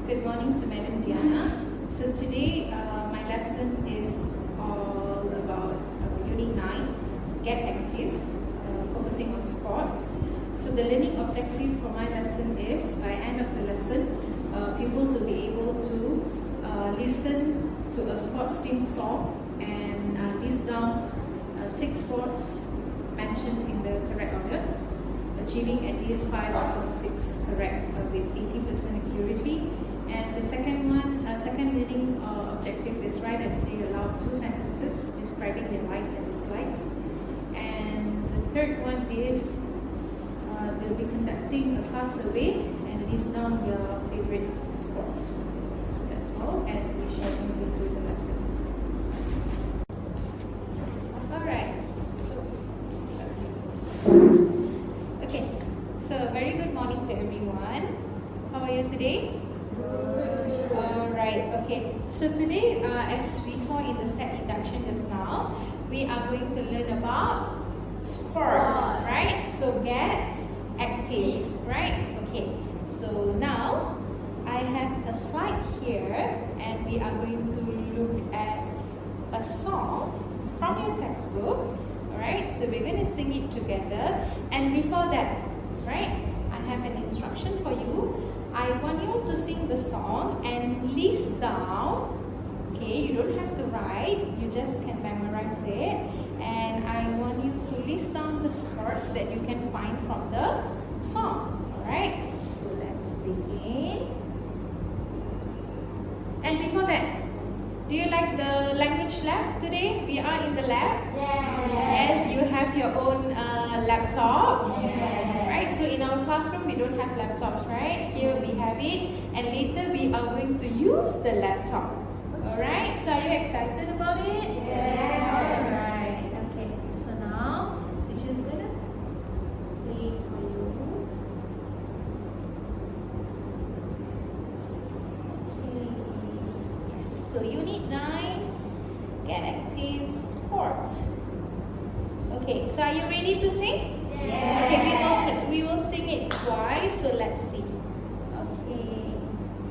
Good morning to Madam Diana. So today my lesson is all about Unit 9, Get Active, focusing on sports. So the learning objective for my lesson is, by end of the lesson, pupils will be able to listen to a sports team song and list down 6 sports mentioned in the correct order, achieving at least 5 out of 6 correct with 80% accuracy. And the second learning objective is write and say aloud 2 sentences describing their likes and dislikes. And the third one is they'll be conducting a class survey and list down your favorite sports. So that's all, and we shall conclude the lesson. Alright. Okay. So very good morning to everyone. How are you today? Good. Alright, okay. So today, as we saw in the set induction just now, we are going to learn about sports, right? So get active, right? Okay. So now, I have a slide here and we are going to look at a song from your textbook. Alright, so we're going to sing it together. And before that, right, I have an instruction for you. I want you to sing the song and list down. Okay, you don't have to write, you just can memorize it. And I want you to list down the sports that you can find from the song. Alright, so let's begin. And before that, do you like the language lab today? We are in the lab. Yes. You have your own laptops. Yes. Right? So in our classroom, we don't have laptops, right? Here we have it. And later we are going to use the laptop. Alright? So are you excited about it? Yes. Alright. Okay. So now, this is gonna play for you. So Unit 9, Get Active, Sports. Okay, so are you ready to sing? Yes. Okay, we will sing it twice, so let's see. Okay,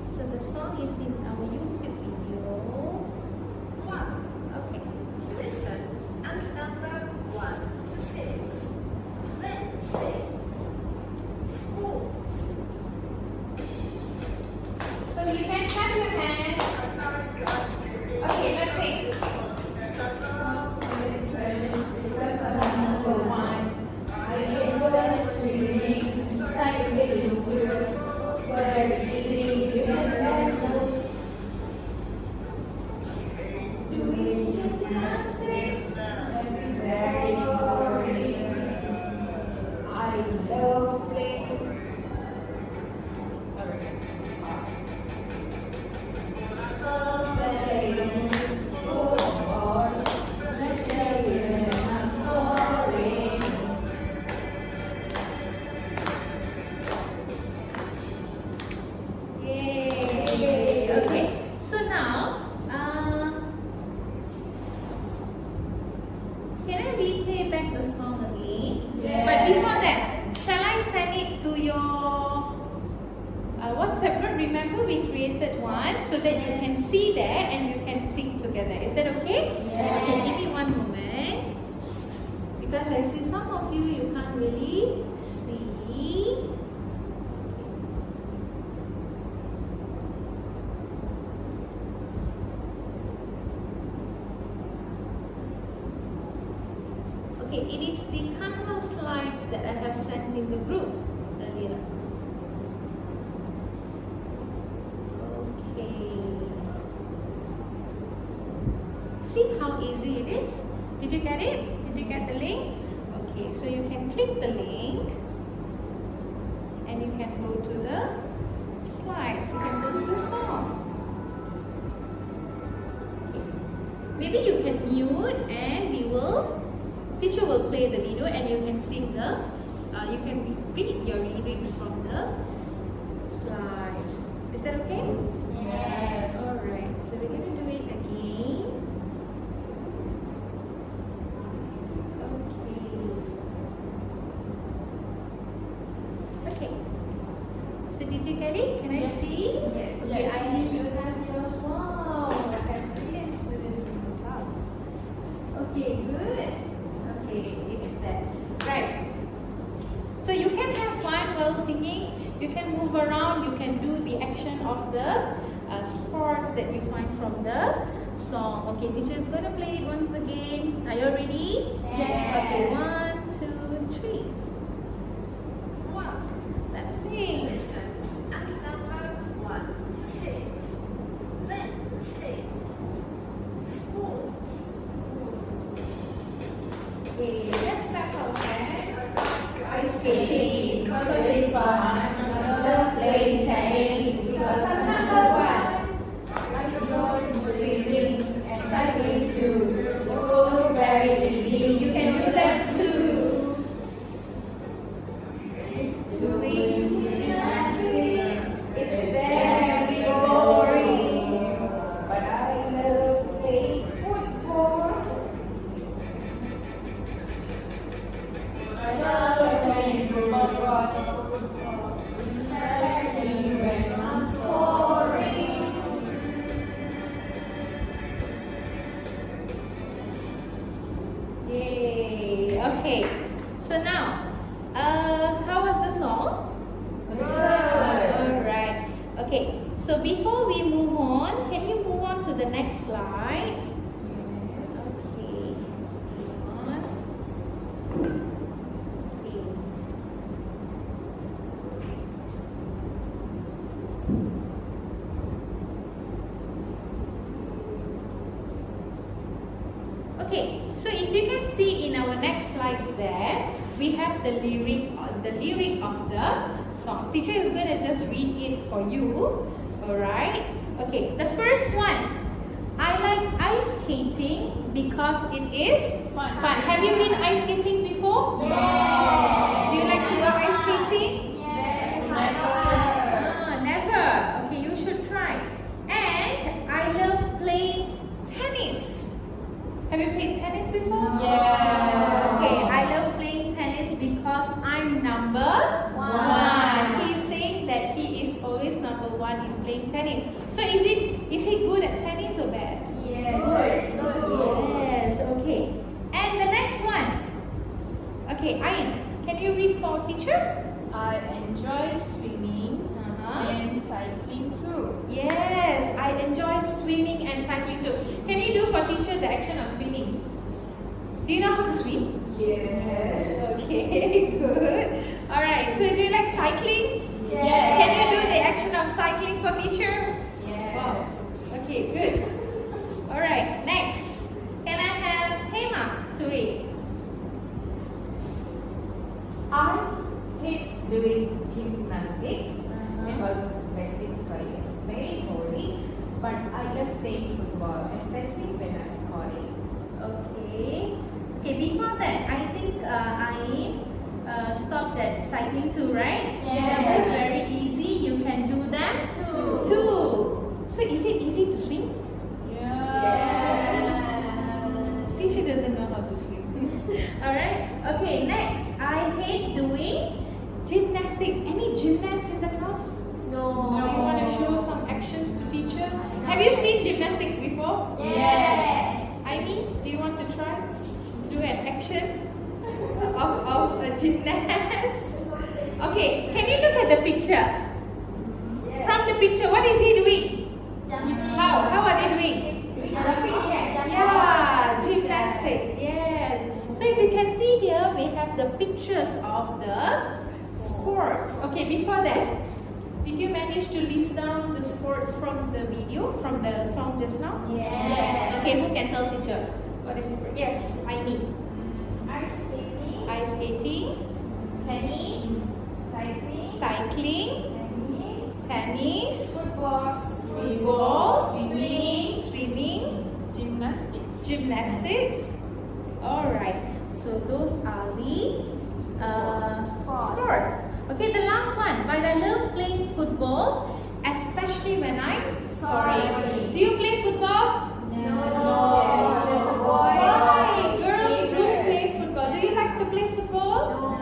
so the song is in our YouTube video. 1. Okay. Listen and number 1 to 6. Then sing. Sports. So you can clap your hands. Okay, let's sing. Remember, we created one so that you can see there and you can sing together. Is that okay? Yes. Okay, give me one moment. Because I see some of you, you can't really see. Okay, it is the Canva slides that I have sent in the group earlier. See how easy it is? Did you get it? Did you get the link? Okay, so you can click the link and you can go to the slides. You can go to the song. Okay. Maybe you can mute and teacher will play the video and you can sing you can read your lyrics from the slides. Is that okay? Yes. Alright, so we're going to do it again. Okay. So did you get it? Can I see? Yes. Okay, sports that you find from the song. Okay, teacher is going to play it once again. Are you ready? Yes. Okay, 1, 2, 3. One. Let's sing. Listen and number 1 to 6. Then sing. Sports. Okay, let's start our plan. Ice skating because it is fun. I love playing tennis because I'm number 1. I enjoy swimming and cycling too. Oh, very easy. You can do that too. Doing gymnastics, it's very boring. But I love playing football. I love playing football, especially when I'm scoring. Yay! Okay, so now, how was the song? Good. Alright. Okay, so before we move on, can you move on to the next slide? Okay. On. Okay. Okay, so if you can see in our next slides there, we have the lyric of the song. Teacher is going to just read it for you. Alright? Okay, the first one. I like ice skating because it is fun. Have you been ice skating before? Yes. Do you like to go ice skating? Yes. Never. Okay, you should try. And I love playing tennis. Have you played tennis before? Yes. Okay, I love playing tennis because I'm number 1. He's saying that he is always number 1 in playing tennis. So is he good at tennis or bad? Yes. Good. Yes, okay. And the next one. Okay, Ayn, can you read for teacher? I enjoy swimming and cycling too. Yes, I enjoy swimming and cycling too. Can you do for teacher the action of swimming? Do you know how to swim? Yes. Okay, good. Alright, so do you like cycling? Yes. Can you do the action of cycling for teacher? Yes. Wow. Okay, good. Alright, next. Can I have Hema to read? I hate doing gymnastics. It's very boring. But I love playing football, especially when I'm scoring. Okay. Okay, before that, I think I stopped at cycling too, right? Yes. That was very easy. You can do that too. So is it easy to swim? Yes. Teacher doesn't know how to swim. Alright. Okay, next. I hate doing gymnastics. Any gymnasts in the class? No. Do you want to show some actions to teacher? Have you seen gymnastics before? Yes. Ivy, do you want to try? Do an action of a gymnast? Okay, can you look at the picture? Yes. From the picture, what is he doing? Jumping. How are they doing? Jumping jack. Yeah, gymnastics, yes. So if you can see here, we have the pictures of the sports. Okay, before that, did you manage to list down the sports from the video, from the song just now? Yes. Okay, who can tell teacher? What is the first? Yes, I need. Ice skating. Ice skating, Tennis. Cycling. cycling, tennis, Football. football, swimming, gymnastics. Alright, so those are the sports. Okay, the last one. But I love playing football, especially when I'm scoring. Do you play football? No. There's a boy. Why? Girls do play football. Do you like to play football? No.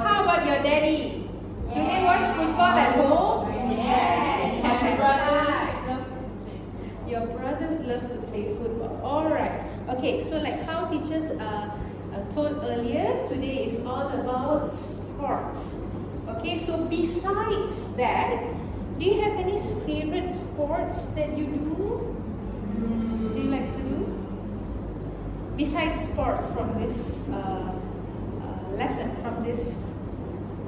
How about your daddy? Do they watch football at home? Yes. My brothers love to play. Your brothers love to play football. Alright. Okay, so like how teachers told earlier, today is all about sports. Okay, so besides that, Do you have any favorite sports that you do? Do you like to do? Besides sports from this lesson, from this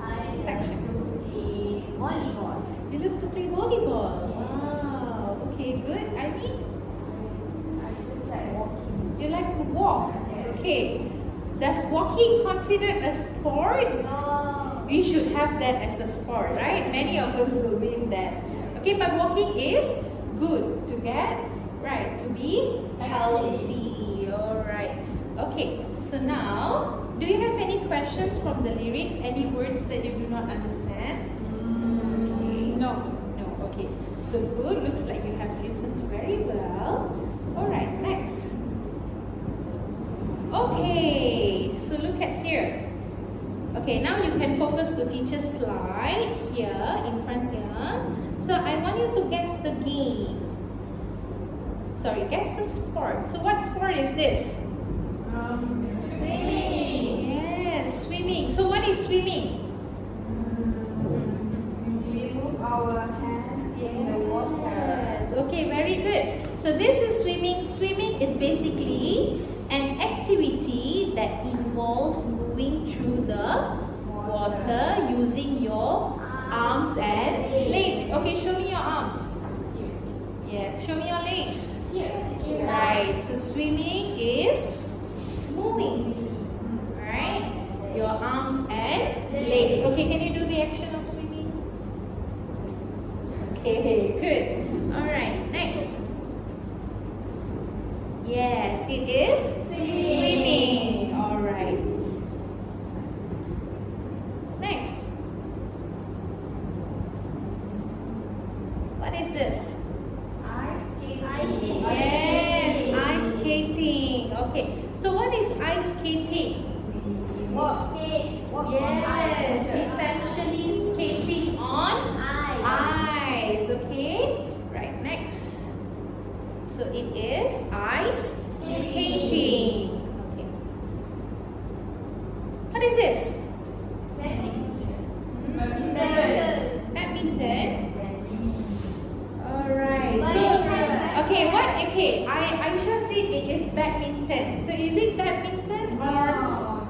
I like section. to play volleyball. You love to play volleyball. Wow. Okay, good. I mean, I just like walking. you like to walk. Yeah. Okay. Does walking considered a sport? Oh. We should have that as a sport, right? Many of us will win that. Okay, but walking is good to get, right, to be healthy. Alright. Okay, so now, do you have any questions from the lyrics? Any words that you do not understand? Okay. No. No, okay. So good, looks like you have listened very well. Alright, next. Okay, so look at here. Okay, now you can focus to teacher's slide here, in front here. So I want you to guess the game. Sorry, guess the sport. So what sport is this? Swimming. Yes, swimming. So what is swimming? We move our hands in the water. Yes, okay, very good. So this is swimming. Swimming is basically an activity that involves moving through the water using your arms and legs. Okay, show me your arms. Yeah, show me your legs. Right, so swimming is moving. Right, your arms and legs. Okay, can you do the action of swimming? Okay, good. Alright, next. Yes, it is swimming. Alright. Next. What is this? Ice skating. Yes, ice skating. Okay, so what is ice skating? Walk on Yes, ice. essentially skating on Ice. ice. Okay, right, next. So it is ice skating. Okay. What is this? Badminton. Alright. So, okay, what? Okay, I shall say it is badminton. So is it badminton or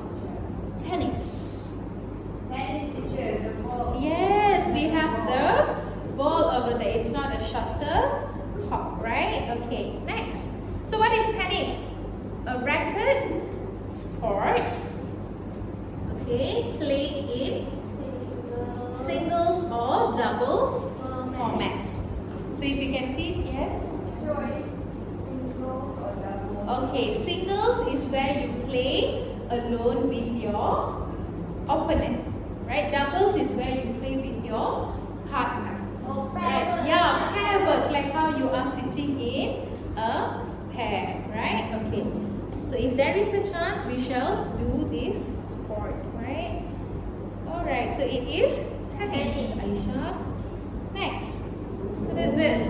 tennis? Yes, we have the ball over there. It's not a shuttlecock, right? Okay, next. So what is tennis? A racket sport. Okay, played in singles or doubles formats. So if you can see it, yes. Okay, singles is where you play alone with your opponent, right? Doubles is where you play with your partner. Right? Yeah, pair work, like how you are sitting in a pair, right? Okay. So if there is a chance, we shall do this sport, right? Alright, so it is tennis, Aisha. Next. What is this?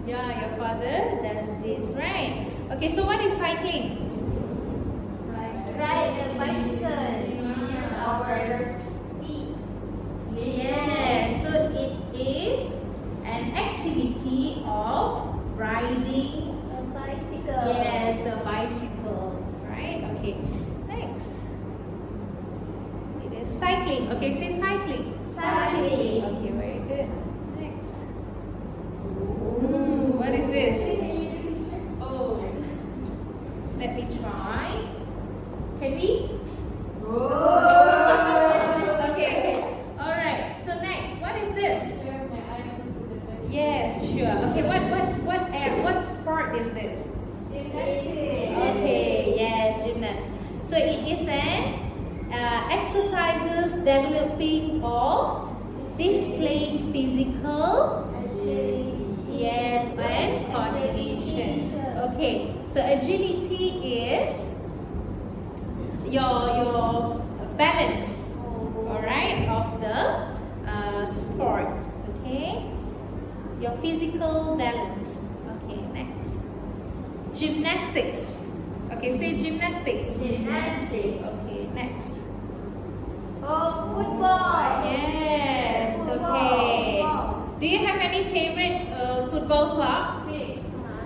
Yeah, your father does this, right? Okay, so what is cycling? Yes, so it is an activity of riding. Yes, a bicycle, right? Okay, next. It is cycling. Okay, say cycling. Okay, very good. Next. Ooh, what is this? Oh, let me try. Can we? Okay. Alright, so next, what is this? Yes, sure. Okay, what sport is this? Okay, yes, gymnast. So it is an exercises developing or displaying physical, yes, and coordination. Okay, so agility is your balance, all right, of the sport. Okay, your physical balance. Okay, next. Gymnastics. Okay, say gymnastics. Okay, next. Football. football club? I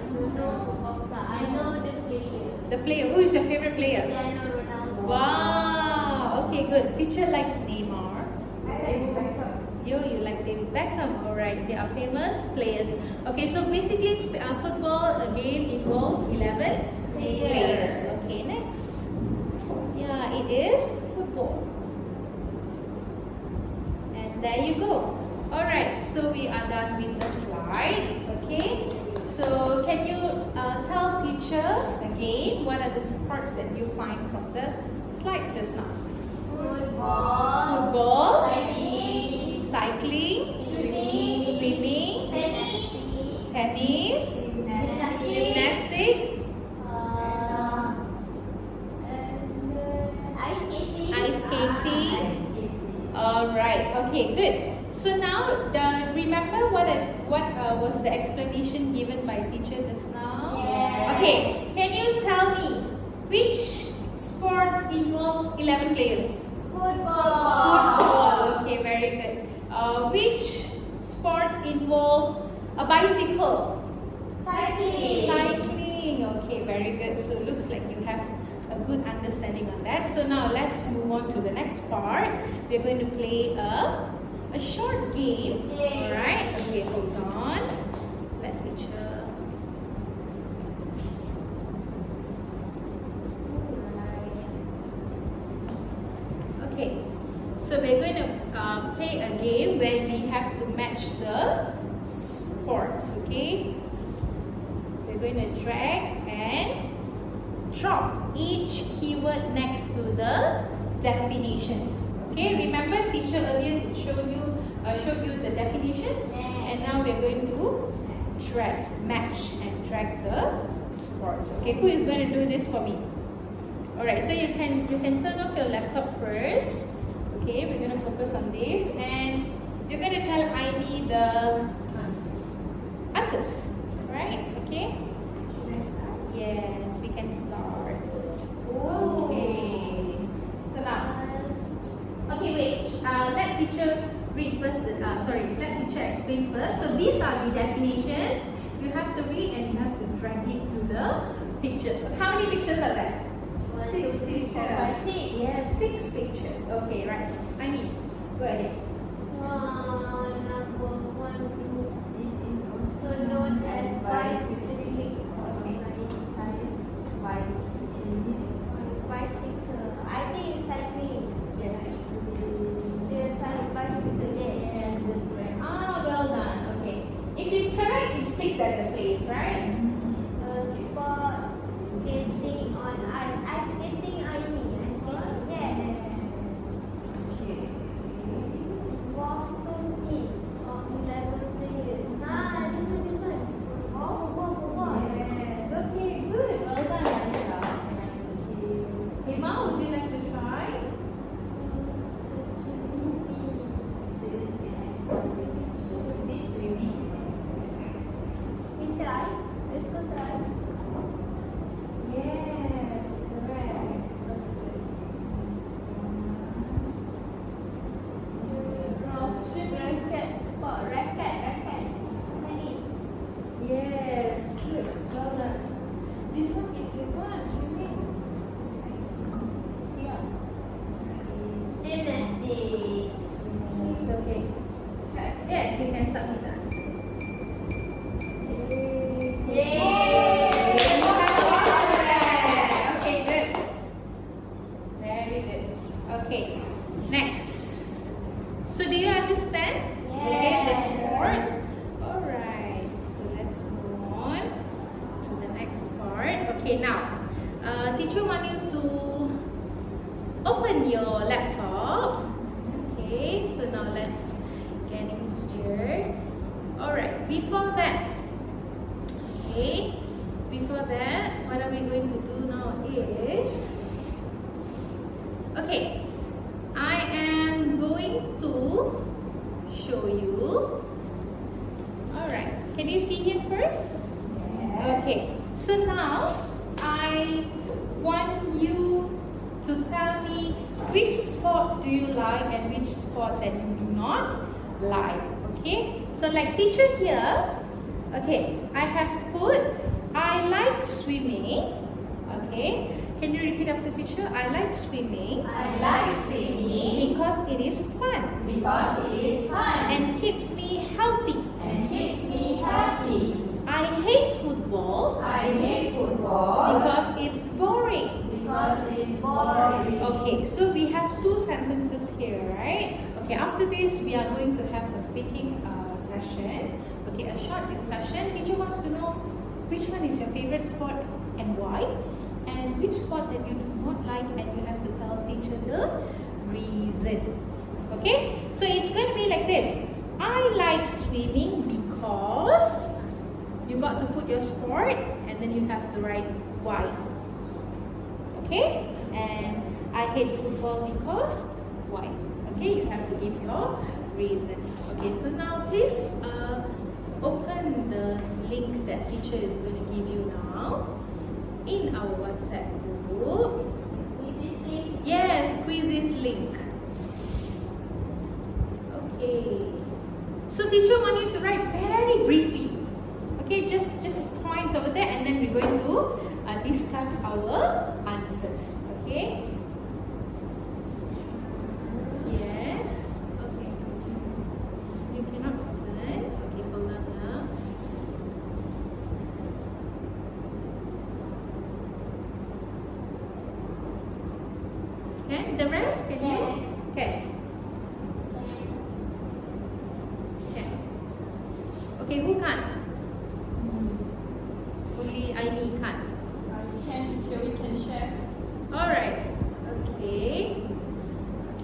don't know football club. I know the player. The player. Who is your favorite player? Cristiano Ronaldo. Wow. Okay, good. Teacher likes Neymar. I like Beckham. You like David Beckham. Alright, they are famous players. Okay, so basically football game involves 11 players. Okay, next. Yeah, it is football. And there you go. Alright, so we are done with the slides. Okay, so can you tell teacher again what are the sports that you find from the slides just now? Football, cycling, swimming, tennis, gymnastics, ice skating. Alright, okay, good. So now, remember what was the explanation given by teacher just now? Yes. Okay, can you tell me which sports involves 11 players? Football. Okay, very good. Which sports involve a bicycle? Cycling. Okay, very good. So it looks like you have a good understanding on that. So now let's move on to the next part. We're going to play a short game. Yay. Alright, okay, hold on. Let teacher. Okay, so we're going to play a game where we have to match the sports. Okay, we're going to drag and drop each keyword next to the definitions. Okay, remember teacher earlier showed you the definitions, and now we're going to match and drag the sports. Okay, who is going to do this for me? Alright, so you can turn off your laptop first. Okay, we're going to focus on this, and you're going to tell Aini the answers. Right? Okay? Yes, we can start. Okay. So now, okay, wait. Let teacher read first. Let teacher explain first. So these are the definitions. You have to read and you have to drag it to the pictures. So how many pictures are there? 6 pictures. Yes, 6 pictures. Okay, right. Aini, go ahead. Number 1 group is also known as bicycle. I think it's cycling. Yes. There's a bicycle there. Yes, that's correct. Well done. Okay. If it's correct, it sticks at the place, right? Sport skating on ice skating. Yes. Okay. Golf teams of 11 players. This one. Football. Yes. Okay, good. Well done, Anita. Okay, Ma, would you like to try? We try. Let's go try. Yes, correct. Racket. Tennis. Yes, good. Well done. This one. Swimming. Yeah. Gymnastics. It's okay. Yes, you can submit that. Yay! Okay, good. Very good. Okay, next. So do you understand? Okay, the sports. Alright, so let's move on to the next part. Okay, now, teacher want you to open your laptops. Okay, so now let's get in here. Alright, before that, what are we going to do now is, okay, I am going to show you. Alright, can you see him first? Yes. Okay, so now I want you to tell me which sport do you like and which sport that you do not like. Okay, so like teacher here Okay, I have put I like swimming. Okay, can you repeat after teacher? I like swimming. I like swimming Because it is fun. because it is fun And keeps me healthy. and keeps me happy. I hate football. I hate football Because it's boring. because it's boring. Okay, so we have two sentences here, right? Okay, after this we are going to have a speaking session. Okay, a short discussion. Teacher wants to know which one is your favorite sport and why, and which sport that you do not like, and you have to tell teacher the reason. Okay, so it's going to be like this. I like swimming because you got to put your sport, and then you have to write why. Okay, and I hate football because why? Okay, you have to give your reason. Okay, so now please open the link that teacher is going to give you now in our WhatsApp group. With this link, Yes, quizzes link. Okay, so teacher want you to write very briefly. Okay, just points over there, and then we're going to discuss our answers. Okay. Yes. Okay. You cannot open. Okay, hold on now. Okay, the rest can you? Yes. Okay. Okay. Okay, who can't? Only Aini can't. We can share. Alright. Okay.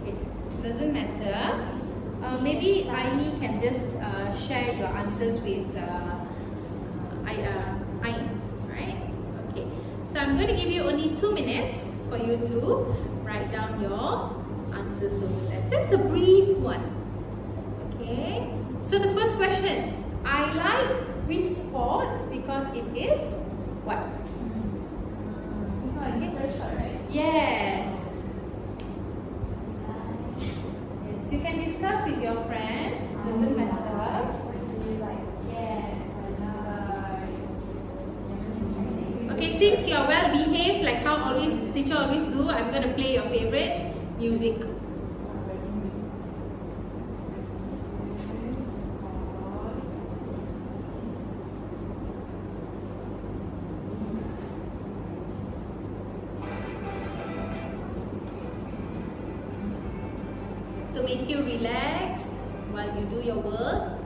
Okay. Doesn't matter. Maybe Aini can just share your answers with Aini. Right? Okay. So I'm going to give you only 2 minutes for you to write down your answers over there. Just a brief one. Okay. So the first question. I like which sports because it is what? This one I very short, right? Yes. Yes. You can discuss with your friends. Doesn't matter. Yes. Okay, since you're well behaved, like how always teacher always do, I'm gonna play your favorite music. To make you relax while you do your work.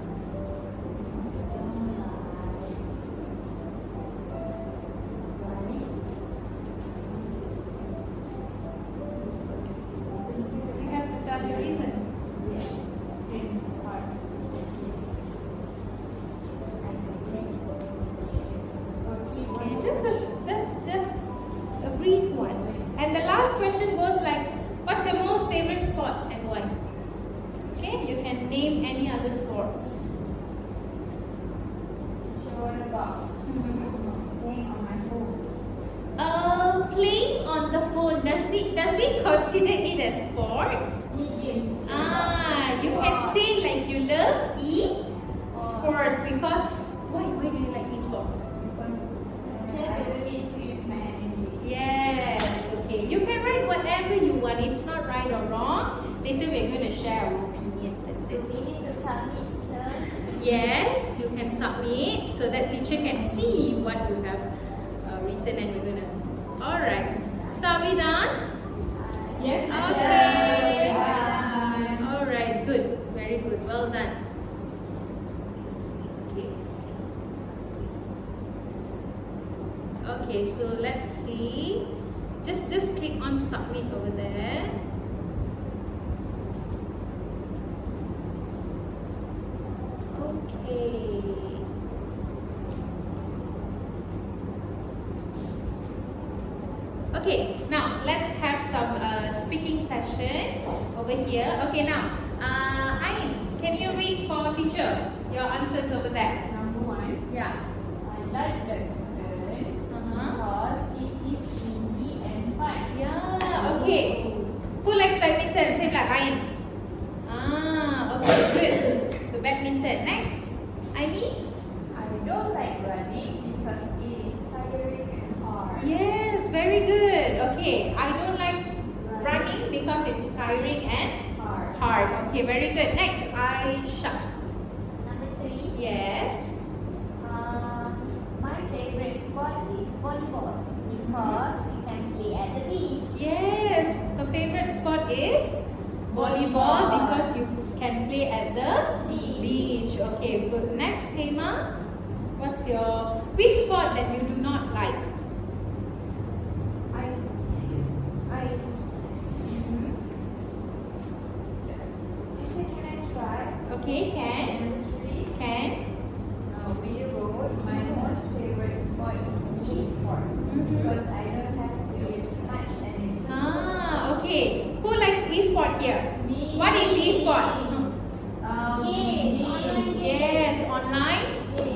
You have to tell your reason. Okay, that's just a brief one. And the last question goes like, what's your most favorite sport and why? Okay, you can name any other sports. So what about playing on my phone? Playing on the phone, does we consider it as sports? You can say like you love sports because why do you like sports? Yes, okay. You can write whatever you want. It's not right or wrong. Later we're going to share our opinion. That's do it. we need to submit, teacher? Yes, you can submit so that teacher can see what you have written and you're going to. Alright. So are we done? Yes, Okay. Bye. Alright, good. Very good. Well done. Okay. Okay, so let's see. Just click on submit over there. Okay. Okay, now let's have some speaking session over here. Okay, now, Ain, can you read for teacher your answers over there? Number one, Yeah. I like badminton because it is easy and fun. Yeah, okay. Who likes badminton? Say like Ain. Okay, good. So badminton. Next, Aini? I don't like running because it is tiring and hard. Yes, very good. Okay, I don't like running because it's tiring and hard. Okay, very good. Next, Aisha. Number 3. Yes. My favorite sport is volleyball because we can play at the beach. Yes, her favorite sport is volleyball because you can play at the beach. Okay, good. Next, Hema. What's your which sport that you do not like? Can I try? Okay, can. Number 3. Can. We wrote my most favorite sport is e-sport because I don't have to use much energy. Okay. Who likes e-sport here? Me. What is e-sport? Games, online games. Yes, online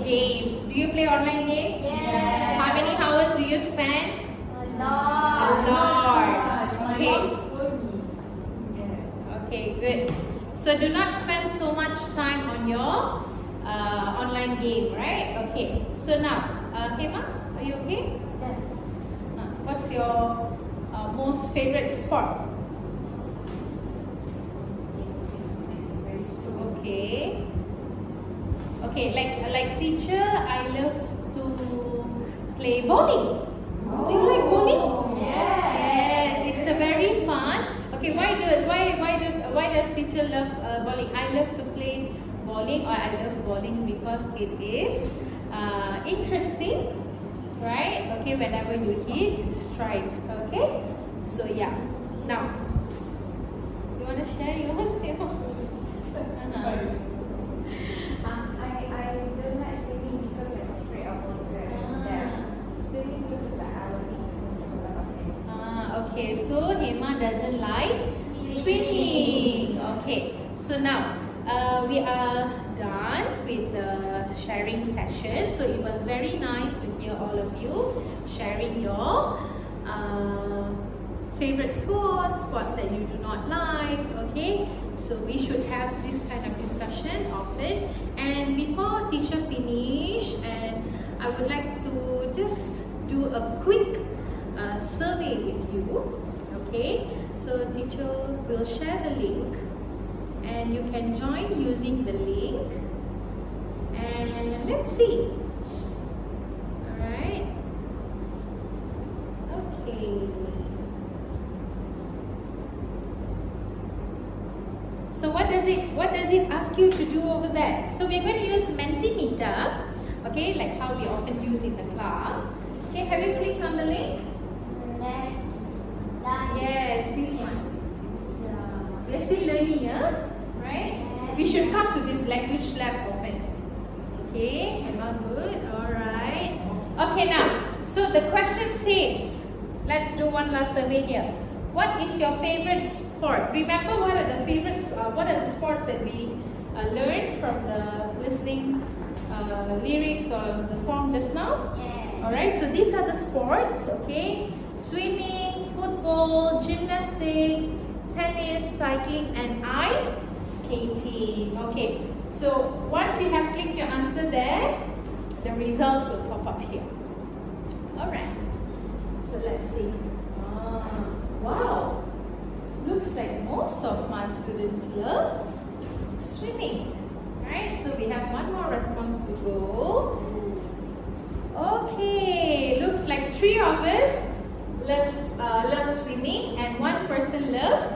games. Do you play online games? Yes. How many hours do you spend? A lot. A lot. My Okay. mom scolded me. Yes. Okay, good. So do not spend so much time on your online game, right? Okay. So now, Hema, are you okay? What's your most favorite sport? Okay. Okay, like teacher, I love to play bowling. Do you like bowling? Yes, it's a very fun. Okay, why does teacher love bowling? I love to play bowling, or I love bowling because it is interesting, right? Okay, whenever you hit, strike. Okay, so yeah. Now, you wanna share yours? I don't like swimming because I'm afraid of water. Swimming looks like I will need to have a lot of energy. Okay, so Hema doesn't like swimming. Okay, so now we are done with the sharing session. So it was very nice to hear all of you sharing your favorite sports that you do not like. Okay, so we should have this kind of discussion often. And before teacher finish, and I would like to just do a quick survey with you. Okay, so teacher will share the link, and you can join using the link. And let's see. Alright. Okay. So what does it ask you to do over there? So we're going to use Mentimeter, okay, like how we often use in the class. Okay, have you clicked on the link? Yes. Done. Yes, this one. We're still learning, right? We should come to this language lab often. Okay, am I good? Alright. Okay, now, so the question says, let's do one last survey here. What is your favorite sport? Remember what are the sports that we learned from the listening lyrics or the song just now? Yes. Alright, so these are the sports, okay? Swimming, football, gymnastics, tennis, cycling, and ice skating. Okay, so once you have clicked your answer there, the results will pop up here. Alright, so let's see. Wow, looks like most of my students love swimming. Right, so we have one more response to go. Okay, looks like 3 of us loves swimming and 1 person loves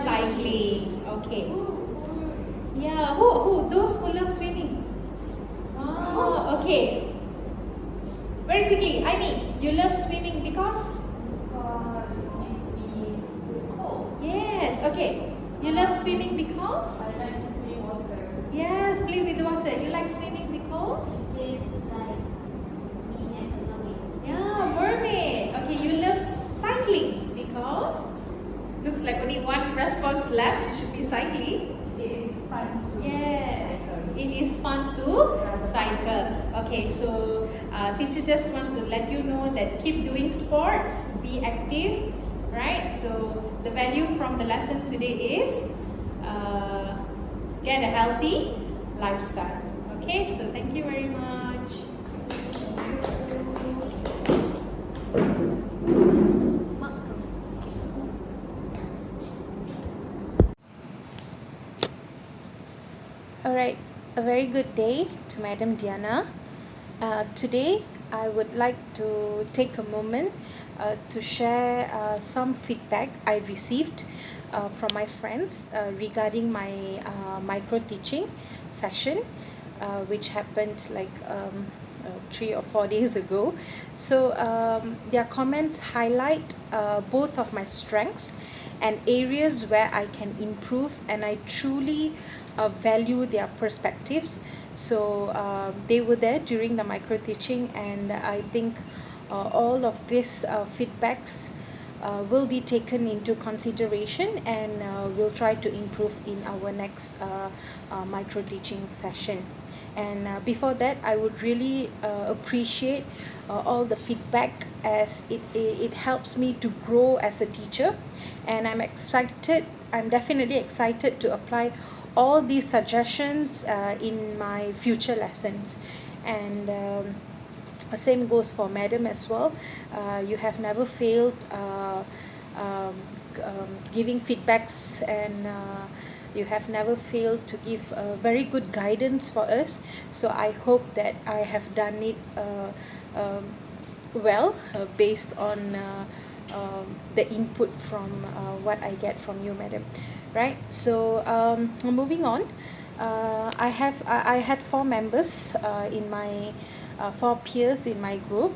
cycling. Okay. Yeah, who? Those who love swimming. Oh, okay. Very quickly, I mean, you love swimming because? Yes, okay. You love swimming because? I like to play water. Yes, play with the water. You like swimming because? Feels like me as a mermaid. Yeah, mermaid. Okay, you love cycling because? Looks like only 1 response left. It should be cycling. It is fun to Yes, cycle. it is fun to cycle. Okay, so teacher just want to let you know that keep doing sports, be active, right? So the value from the lesson today is get a healthy lifestyle. Okay, so thank you very much. Alright, a very good day to Madam Diana. Today, I would like to take a moment to share some feedback I received from my friends regarding my micro-teaching session, which happened like 3 or 4 days ago. So their comments highlight both of my strengths and areas where I can improve, and I truly value their perspectives. So they were there during the micro teaching, and I think all of these feedbacks will be taken into consideration, and we'll try to improve in our next micro teaching session. And before that, I would really appreciate all the feedback, as it helps me to grow as a teacher, and I'm definitely excited to apply all these suggestions in my future lessons. And same goes for Madam as well. You have never failed giving feedbacks, and you have never failed to give very good guidance for us. So I hope that I have done it well, based on the input from what I get from you, Madam. Right? So moving on, I had 4 members in my 4 peers in my group.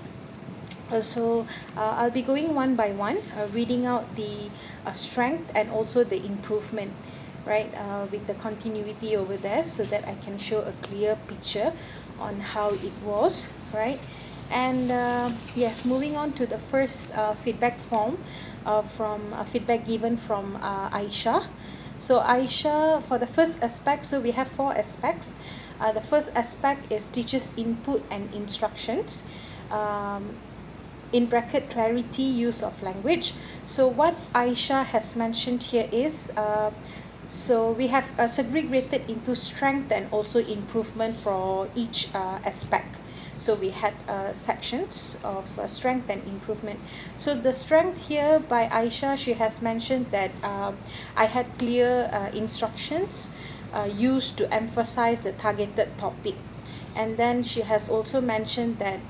So I'll be going one by one, reading out the strength and also the improvement, right, with the continuity over there, so that I can show a clear picture on how it was, right? And yes, moving on to the first feedback form from feedback given from Aisha. So Aisha, for the first aspect, so we have 4 aspects. The first aspect is teacher's input and instructions. In bracket, clarity, use of language. So what Aisha has mentioned here is, so we have segregated into strength and also improvement for each aspect. So we had sections of strength and improvement. So the strength here by Aisha, she has mentioned that I had clear instructions used to emphasize the targeted topic. And then she has also mentioned that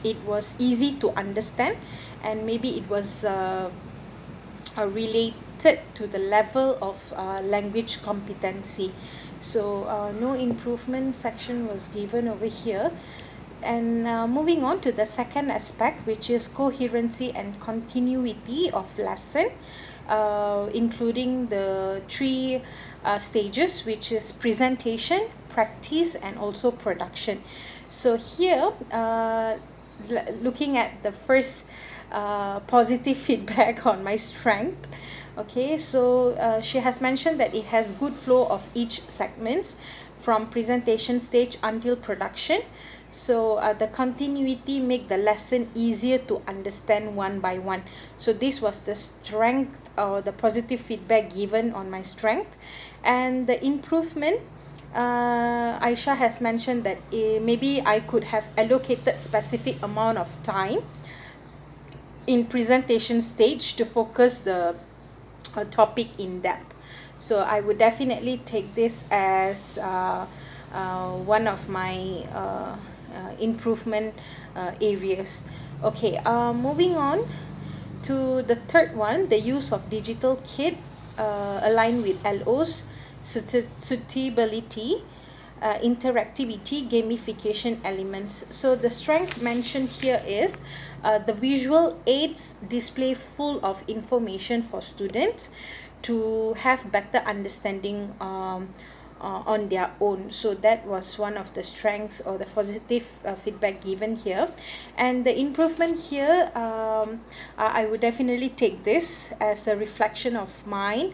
it was easy to understand, and maybe it was related to the level of language competency. So no improvement section was given over here. And moving on to the second aspect, which is coherency and continuity of lesson, including the 3 stages, which is presentation, practice, and also production. So here, looking at the first positive feedback on my strength, okay, so she has mentioned that it has good flow of each segments from presentation stage until production. So the continuity make the lesson easier to understand one by one. So this was the strength, or the positive feedback given on my strength. And the improvement, Aisha has mentioned that maybe I could have allocated specific amount of time in presentation stage to focus the topic in depth. So I would definitely take this as one of my improvement areas. Okay, moving on to the third one, the use of digital kit aligned with LOs, suitability, interactivity, gamification elements. So the strength mentioned here is the visual aids display full of information for students to have better understanding on their own. So that was one of the strengths, or the positive feedback given here. And the improvement here, I would definitely take this as a reflection of mine.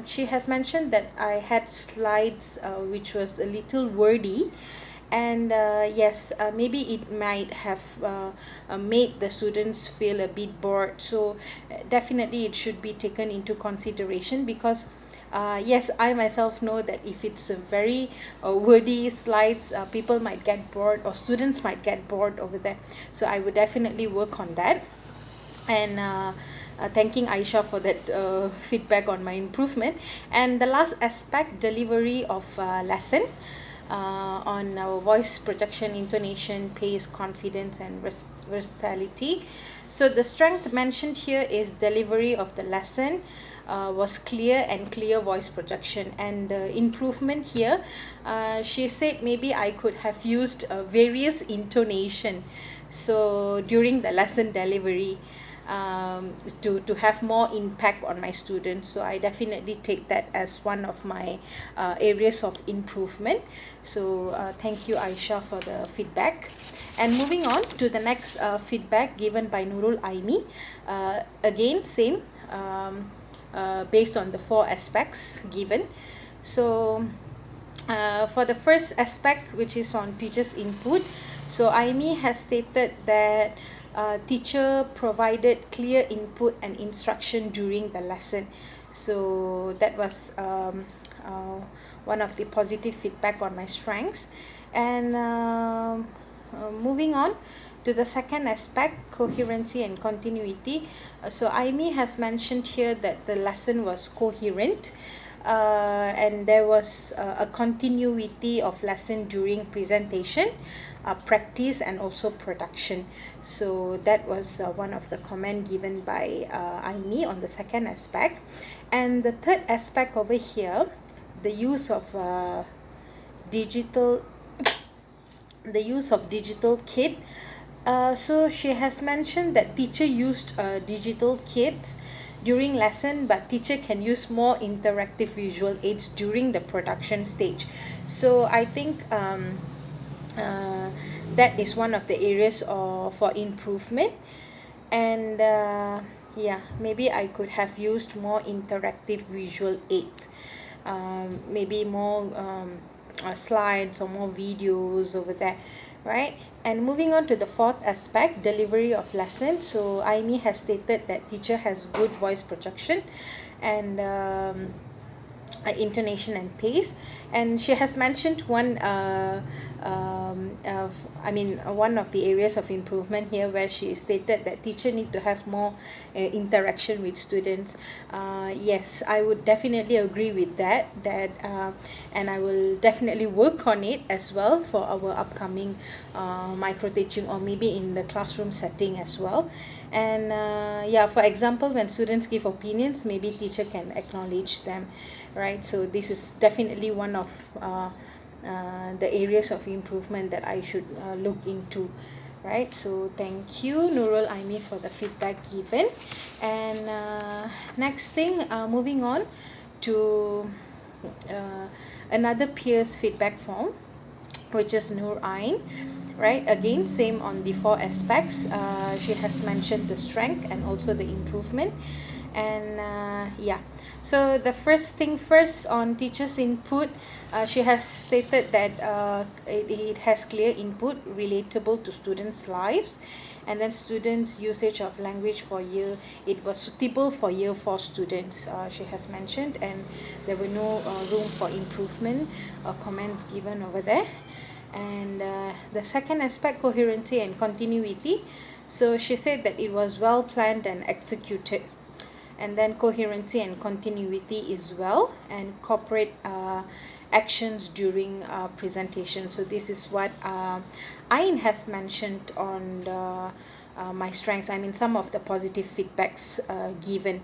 She has mentioned that I had slides which was a little wordy, and yes, maybe it might have made the students feel a bit bored. So definitely it should be taken into consideration, because yes, I myself know that if it's a very wordy slides, people might get bored, or students might get bored over there. So I would definitely work on that. and thanking Aisha for that feedback on my improvement. And the last aspect, delivery of lesson, on our voice projection, intonation, pace, confidence, and versatility. So the strength mentioned here is delivery of the lesson was clear and clear voice projection. And improvement here, she said maybe I could have used various intonation so during the lesson delivery, to have more impact on my students. So I definitely take that as one of my areas of improvement. So thank you, Aisha, for the feedback. And moving on to the next feedback given by Nurul Aimi. Again, same, based on the 4 aspects given. So for the first aspect, which is on teachers' input, so Aimi has stated that teacher provided clear input and instruction during the lesson. So that was one of the positive feedback on my strengths. And moving on to the second aspect, coherency and continuity. So Aimi has mentioned here that the lesson was coherent, and there was a continuity of lesson during presentation, practice, and also production. So that was one of the comment given by Aimi on the second aspect. And the third aspect over here, the use of digital kit. So she has mentioned that teacher used digital kits during lesson, but teacher can use more interactive visual aids during the production stage. So I think that is one of the areas for improvement. And yeah, maybe I could have used more interactive visual aids, maybe more slides or more videos over there, right? And moving on to the fourth aspect, delivery of lesson. So Aimi has stated that teacher has good voice projection and intonation and pace. And she has mentioned one one of the areas of improvement here, where she stated that teacher need to have more interaction with students. Yes, I would definitely agree with that, and I will definitely work on it as well for our upcoming micro teaching, or maybe in the classroom setting as well. And yeah, for example, when students give opinions, maybe teacher can acknowledge them, right? So this is definitely one of the areas of improvement that I should look into, right? So thank you, Nurul Aimi, for the feedback given. And next thing, moving on to another peers feedback form, which is Nur Ain, right? Again, same on the 4 aspects. She has mentioned the strength and also the improvement. And yeah, so the first thing first, on teachers input, she has stated that it has clear input relatable to students' lives, and then students' usage of language for year, it was suitable for year 4 students, she has mentioned, and there were no room for improvement or comments given over there. And the second aspect, coherency and continuity. So she said that it was well planned and executed. And then coherency and continuity is well, and corporate actions during presentation. So this is what Ain has mentioned on my strengths, some of the positive feedbacks given.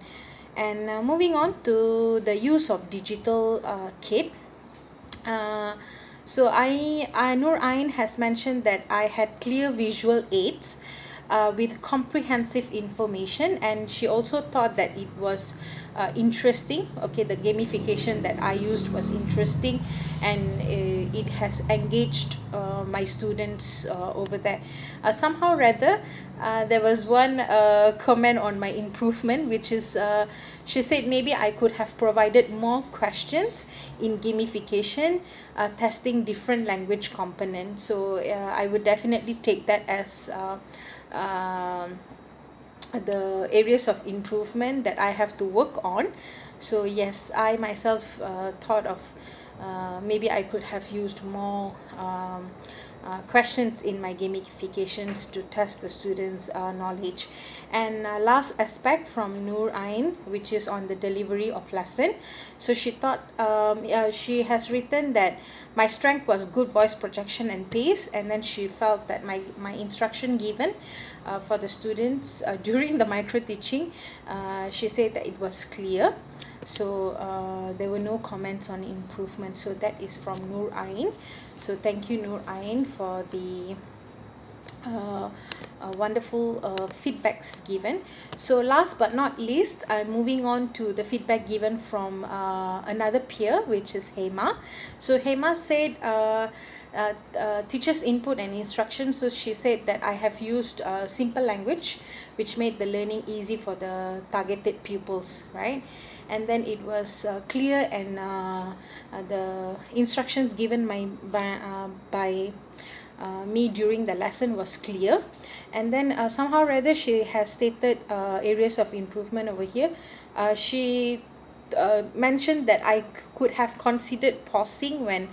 And moving on to the use of digital kit. So Nur Ain has mentioned that I had clear visual aids with comprehensive information, and she also thought that it was interesting. Okay, the gamification that I used was interesting, and it has engaged my students over there. Somehow rather, there was one comment on my improvement, which is she said maybe I could have provided more questions in gamification, testing different language components. So I would definitely take that as the areas of improvement that I have to work on So yes, I myself thought of maybe I could have used more questions in my gamifications to test the students' knowledge. And last aspect from Noor Ain, which is on the delivery of lesson. So she thought she has written that my strength was good voice projection and pace, and then she felt that my instruction given for the students during the micro teaching, she said that it was clear. So there were no comments on improvement. So that is from Noor Ain. So thank you, Noor Ain, for the wonderful feedbacks given. So last but not least, I'm moving on to the feedback given from another peer, which is Hema. So Hema said teachers' input and instruction. So she said that I have used simple language, which made the learning easy for the targeted pupils, right? And then it was clear, and the instructions given by me during the lesson was clear. And then somehow rather she has stated areas of improvement over here. She mentioned that I could have considered pausing when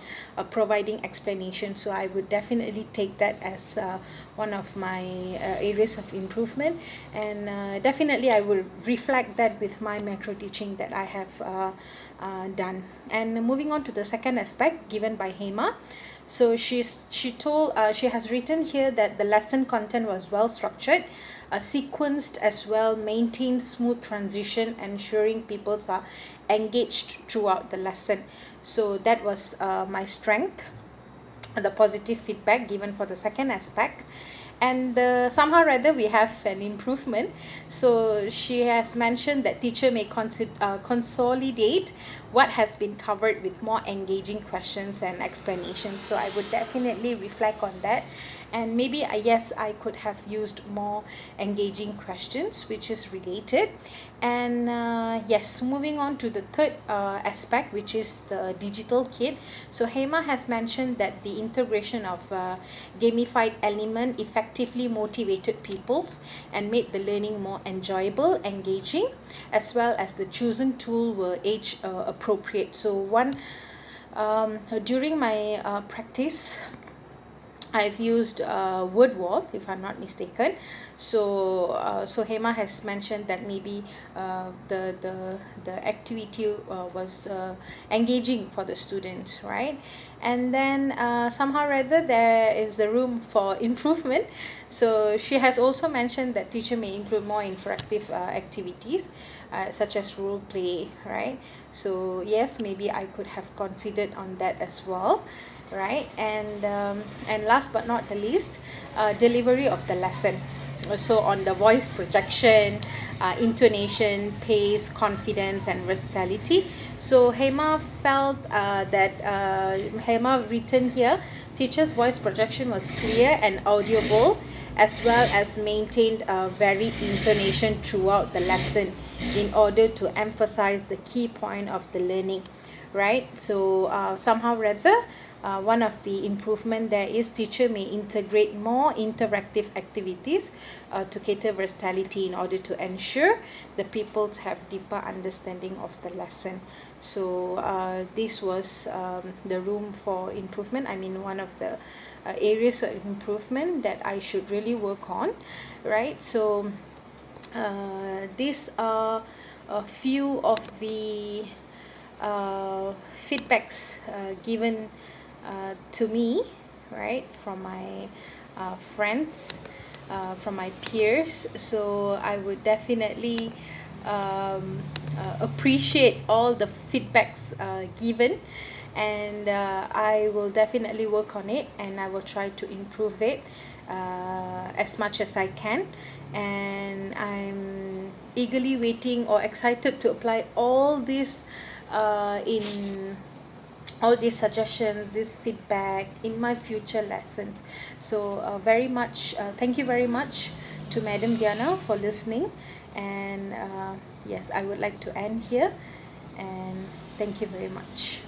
providing explanation. So I would definitely take that as one of my areas of improvement, and definitely I will reflect that with my macro teaching that I have done. And moving on to the second aspect given by Hema. So she has written here that the lesson content was well structured, sequenced as well, maintained smooth transition, ensuring people are engaged throughout the lesson. So that was my strength, the positive feedback given for the second aspect. And somehow rather we have an improvement. So she has mentioned that teacher may consolidate what has been covered with more engaging questions and explanations. So I would definitely reflect on that, and maybe yes, I could have used more engaging questions which is related. And yes, moving on to the third aspect, which is the digital kit. So Hema has mentioned that the integration of gamified element effectively motivated pupils and made the learning more enjoyable, engaging, as well as the chosen tool were age appropriate. So during my practice, I've used word wall, if I'm not mistaken. So Hema has mentioned that maybe the activity was engaging for the students, right? And then somehow rather there is a room for improvement. So she has also mentioned that teacher may include more interactive activities such as role play, right? So yes, maybe I could have considered on that as well, right? And last but not the least, delivery of the lesson. So on the voice projection, intonation, pace, confidence, and versatility. So Hema felt that Hema written here, teacher's voice projection was clear and audible, as well as maintained varied intonation throughout the lesson in order to emphasize the key point of the learning, right? So somehow rather one of the improvement there is teacher may integrate more interactive activities to cater versatility in order to ensure the pupils have deeper understanding of the lesson. So this was the room for improvement. I mean, one of the areas of improvement that I should really work on, right? So these are a few of the feedbacks given to me, right, from my friends, from my peers. So I would definitely appreciate all the feedbacks given, and I will definitely work on it, and I will try to improve it as much as I can. And I'm eagerly waiting or excited to apply all these in all these suggestions, this feedback in my future lessons. So very much thank you very much to Madam Diana for listening, and yes, I would like to end here, and thank you very much.